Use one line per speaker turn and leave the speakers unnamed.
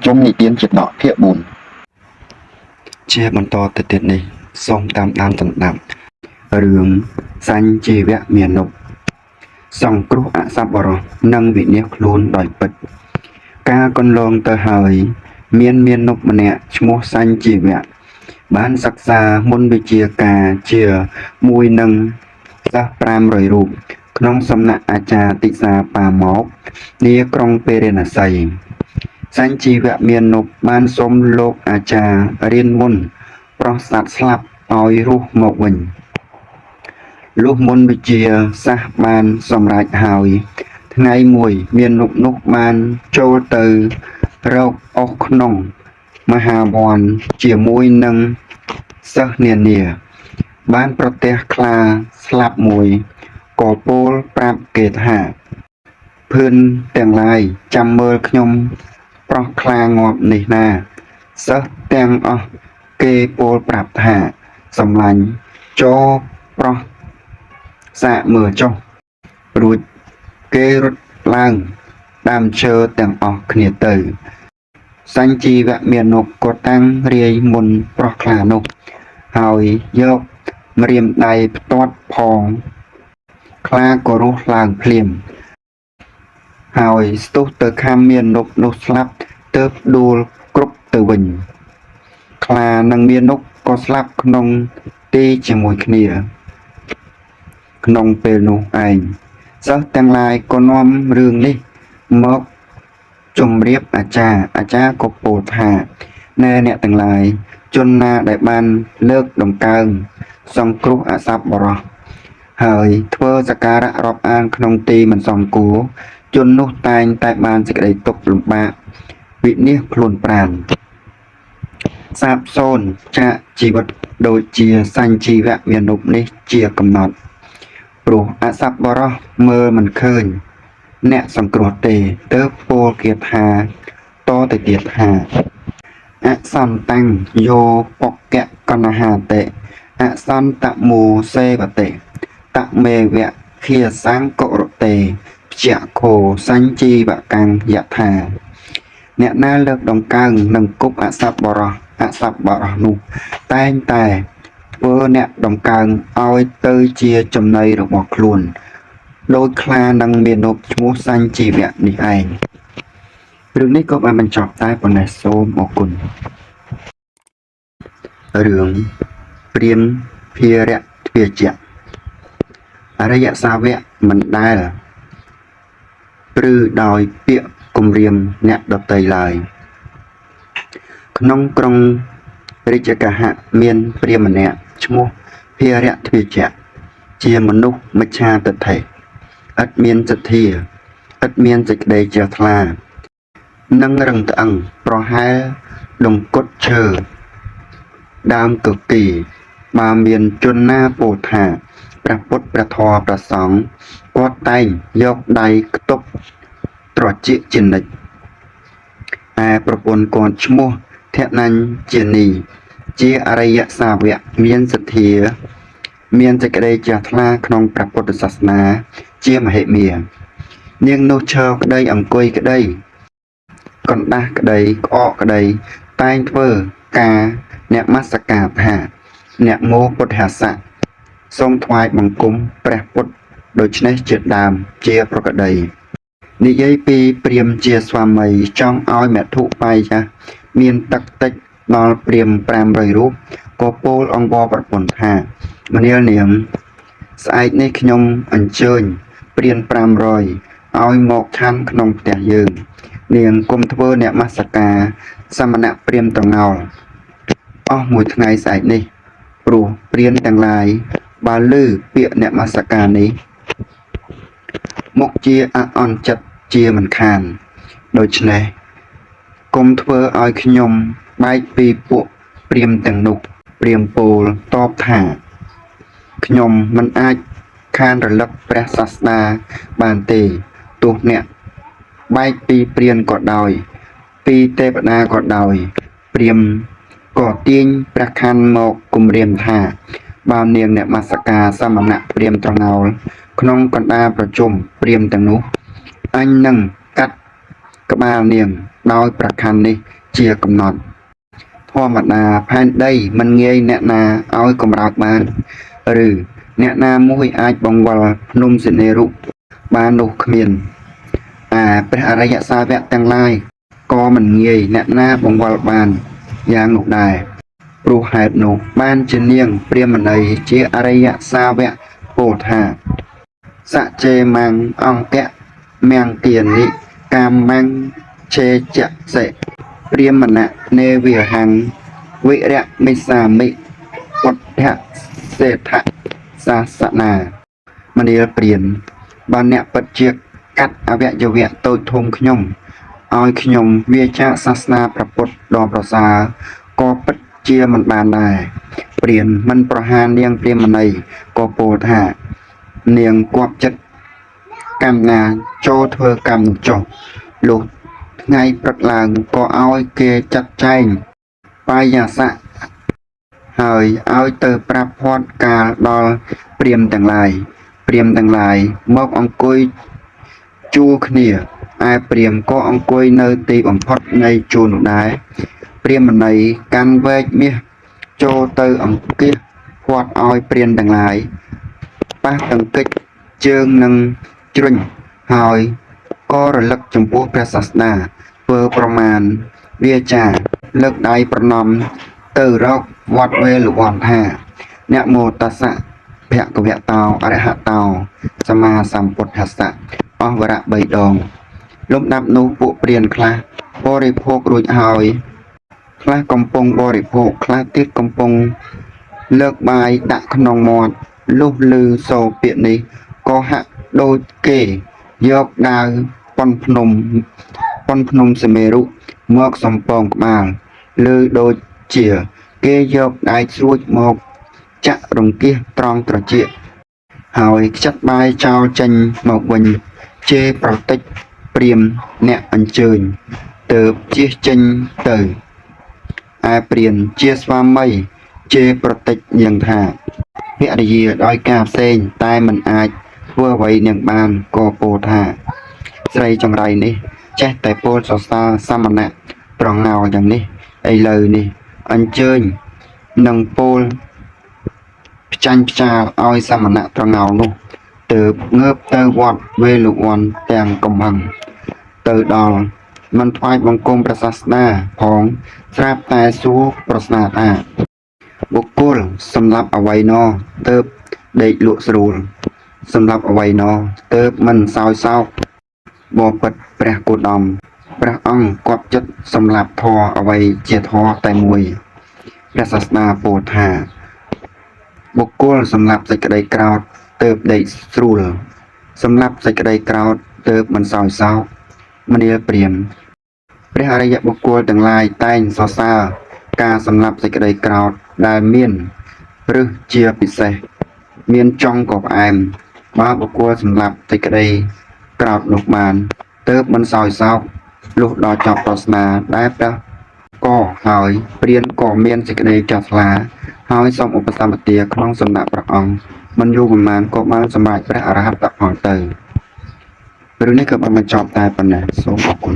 ជុំនិទានជាដកភាគ4ជាបន្តទៅទៀតនេះសូមតាមដានដណ្ដាប់រឿងសញ្ជីវៈមានុបសង្គ្រោះអសប្បុរសនិងវិនាសខ្លួនដោយពិតកាលកន្លងទៅហើយមានមានុបម្នាក់ឈ្មោះសញ្ជីវៈបានសិក្សាមន្តវិជ្ជាការជាមួយនឹងសិស្ស500រូបក្នុងសំណាក់អាចារ្យទិសាប៉ាមកនាក្រុងពេរិណសីសញ្ជីវៈមានុបបានសុំលោកអាចារ្យរៀនមន្តប្រោះសត្វស្លាប់ឲ្យរស់មកវិញលុះមន្តវិជ្ជាសាសបានសម្រេចហើយថ្ងៃមួយមានុបនោះបានចូលទៅរកអុសក្នុងមហាវ័នជាមួយនឹងសិស្សនានាបានប្រទះខ្លាស្លាប់មួយក៏ពោលប្រាប់គេថាភឿនទាំងឡាយចាំមើលខ្ញុំប្រោះខ្លាងាប់នេះណាសិស្សទាំងអស់គេពោលប្រាប់ថាសម្លាញ់ចូលប្រោះសាកមើលចុះរួចគេរត់ឡើងដើមឈើទាំងអស់គ្នាទៅសញ្ជីវៈមានុបក៏តាំងរាយមុនប្រោះខ្លានោះហើយយកម្រាមដៃផ្ទាត់ផងខ្លាក៏រស់ឡើងភ្លាមហើយស្ទុះទៅខាំមានុបនោះស្លាប់ទើបដួលគ្រប់ទៅវិញខ្លានិងមានុបក៏ស្លាប់ក្នុងទីជាមួយគ្នាក្នុងពេលនោះឯងសិស្សទាំងឡាយក៏នាំរឿងនេះមកជម្រាបអាចារ្យក៏ពោលថាណែអ្នកទាំងឡាយជនណាដែលបានលើកដង្កើងសង្គ្រោះអសប្បុរសហើយធ្វើសក្ការៈរាប់អានក្នុងទីមិនសមគួរជននោះតែងតែបានសេចក្តីទុក្ខលំបាកវិនាសខ្លួនប្រាណសាបសូន្យចាកជីវិតដូចជាសញ្ជីវៈមានុបនេះជាកំណត់ព្រោះអសប្បុរសមើលមិនឃើញអ្នកសង្គ្រោះទេទើបពោលគាថាតទៅទៀតថាអសន្តੰយោបុក្កកណ្ហាតិអសន្តមូសេវតិតមេវៈខាសង្កុរតេព្យខោសញ្ជីវកាំងយថាអ្នកណាលើកដង្កើងនឹងគប់អសប្បុរសនោះតែងតែធ្វើអ្នកដង្កើងឲ្យទៅជាចំណីរបស់ខ្លួនដោយខ្លានឹងមានុបឈ្មោះសញ្ជីវៈនេះឯងរឿងនេះក៏បានបញ្ចប់តែប៉ុណ្ណេះសូមអរគុណរឿងព្រាហ្មណ៍ភារៈទ្វាជៈអរិយសាវកមិនដែលព្រឺដោយពាក្យគំរាមអ្នកដតីឡើយក្នុងក្រុងរាជកហៈមានព្រាហ្មណ៍ម្នាក់ឈ្មោះភារៈទ្វាជៈជាមនុស្សមច្ឆាទិដ្ឋិឥតមានសទ្ធាឥតមានសេចក្តីជ្រះថ្លានិងរឹងត្អឹងប្រហែលដង្គត់ឈើដើមកគីបើមានជនណាពោលថាព្រះពុទ្ធព្រះធម៌ព្រះសង្ឃគាត់តែងយកដៃខ្ទប់ត្រចៀកជានិច្ចឯប្រពន្ធគាត់ឈ្មោះធនញ្ជានីជាអរិយសាវកមានសទ្ធាមានសេចក្តីជ្រះថ្លាក្នុងព្រះពុទ្ធសាសនាជាមហិមានាងនោះឈរក្តីអង្គុយក្តីកណ្ដាស់ក្តីក្អកក្តីតែងធ្វើការនមស្ការថាអ្នកមោពុទ្ធស័ក្តិសូមថ្វាយបង្គំព្រះពុទ្ធដូច្នេះជាដើមជាប្រកដីនិយាយពីព្រាហ្មណ៍ជាស្វាមីចង់ឲ្យមធុបាយចាស់មានទឹកតិចដល់ព្រាហ្មណ៍500រូបក៏ពោលអង្គវរប្រពន្ធថាមនាលនាងស្អែកនេះខ្ញុំអញ្ជើញព្រាន500ឲ្យមកឆាន់ក្នុងផ្ទះយើងនាងគុំធ្វើនមស្ការសមណៈព្រាហ្មណ៍ត្រងោលអស់មួយថ្ងៃស្អែកនេះព្រោះព្រានទាំងឡាយបើឮពាក្យនមស្ការនេះមកជាអអន់ចិត្តជាមិនខានដូច្នេះគុំធ្វើឲ្យខ្ញុំបែកពីពួកព្រាហ្មណ៍ទាំងនោះព្រាហ្មណ៍ពោលតបថាខ្ញុំមិនអាចខានរលឹកព្រះសាស្តាបានទេទោះអ្នកបែកពីព្រានក៏ដោយពីទេវតាក៏ដោយព្រាហ្មណ៍ក៏ទាញព្រះខ័នមកគំរាមថាបើនាងអ្នកមស្ការសមណៈព្រាហ្មណ៍ត្រងោលក្នុងកណ្ដាលប្រជុំព្រាហ្មណ៍ទាំងនោះអញនឹងកាត់ក្បាលនាង ដោយប្រខណ្ឌនេះជាកំណត់ធម្មតាផែនដីមិនងាយអ្នកណាឲ្យកម្រើកបានឬអ្នកណាមួយអាចបង្វិលភ្នំសិនេរុបាននោះគ្មានព្រះអរិយសាវកទាំងឡាយក៏មិនងាយអ្នកណាបង្វិលបានយ៉ាងនោះដែរព្រោះហេតុនោះបានជានាងព្រាហ្មណីជាអរិយសាវកពោលថាសច្ចេមੰអង្គៈមង្គានិកាមੰឆេចសិព្រាហ្មណនេវិហੰវិរៈមិសាមិពុទ្ធសេដ្ឋសាសនាមនាលព្រានបានអ្នកពិតជាកាត់អវយវៈតូចធំខ្ញុំឲ្យខ្ញុំវាចាកសាសនាព្រះពុទ្ធដ៏ប្រសើរក៏ពិតជាមិនបានដែរព្រានមិនប្រហារនាងព្រាហ្មណីក៏ពោលថានាងគប់ចិត្តកម្មណាចូលធ្វើកម្មនោះចុះលុះថ្ងៃព្រឹកឡើងក៏ឲ្យគេចាត់ចែងបាយស័កហើយឲ្យទៅប្រាប់ផាត់កាលដល់ព្រាហ្មណ៍ទាំងឡាយមកអង្គុយជួរគ្នាឯព្រាហ្មណ៍ក៏អង្គុយនៅទីបំផុតនៃជួរនោះដែរព្រាហ្មណីកាន់វែកមាសចូលទៅអង្គាសផាត់ឲ្យព្រានទាំងឡាយប៉ះតង្កិចជើងនឹងជ្រុញហើយក៏រលឹកចំពោះព្រះសាសនាធ្វើប្រមាណវាចាលើកដៃប្រណម្យទៅរកវត្តវេលវ័នថានមោតស្សៈភគវតោអរហតោសម្មាសម្ពុទ្ធស្សៈអស់វរៈ3ដងលំដាប់នោះពួកព្រានខ្លះបរិភោគរួចហើយខ្លះកំពុងបរិភោគខ្លះទៀតកំពុងលើកបាយដាក់ក្នុងមាត់លុះឮសូរពាក្យនេះក៏ហាក់ដូចគេយកដាវប៉ុនភ្នំសមេរុមកសំពងក្បាលឬដូចជាគេយកដែកស្រួចមកចាក់រង្គៀសត្រង់ត្រចៀកហើយខ្ចាត់បាយចោលចេញមកវិញជេរប្រតិចព្រាហ្មណ៍អ្នកអញ្ជើញទើបជៀសចេញទៅឯព្រានជាស្វាមីជេរប្រតិចនាងថាភរិយាដោយការផ្សេងតែមិនអាចធ្វើអ្វីនាងបានក៏ពោលថាស្រីចង្រៃនេះចេះតែពោលសរសើរសមណៈប្រងោយ៉ាងនេះឥឡូវនេះអញ្ជើញនឹងពោលផ្ចាញ់ផ្ចាលឲ្យសមណៈប្រងោនោះទើបងើបទៅវត្តវេលវ័នទាំងកំហឹងទៅដល់មិនថ្វាយបង្គំព្រះសាសនាផងស្រាប់តែសួរប្រស្នាថាបុគ្គលសម្រាប់អ្វីណោទើបដេកលក់ស្រួលសម្រាប់អ្វីណោទើបមិនសោយសោកបបិទ្ធព្រះគោតមព្រះអង្គគប់ចិត្តសម្រាប់ធម៌អ្វីជាធម៌តែមួយព្រះសាសនាពោលថាបុគ្គលសម្រាប់សេចក្តីក្រោធទើបដេកស្រួលសម្រាប់សេចក្តីក្រោធទើបមិនសោយសោកមនាលព្រាហ្មណ៍ព្រះអរិយបុគ្គលទាំងឡាយតែងសរសើរការសម្រាប់សេចក្តីក្រោធដែលមានឬជាពិសេសមានចុងក៏ផ្អែមបើបុគ្គលសម្រាប់សេចក្តីក្រោធនោះបានទើបមិនសោយសោកលុះដល់ចប់ប្រស្នាដែលព្រះក៏ហើយព្រានក៏មានសេចក្តីចាស់ថ្លាហើយសូមឧបសម្បទាក្នុងសំណាក់ព្រះអង្គមិនយូរប៉ុន្មានក៏បានសម្រេចព្រះអរហន្តផលទៅរឿងនេះក៏បានបញ្ចប់តែប៉ុណ្ណេះសូមអរគុណ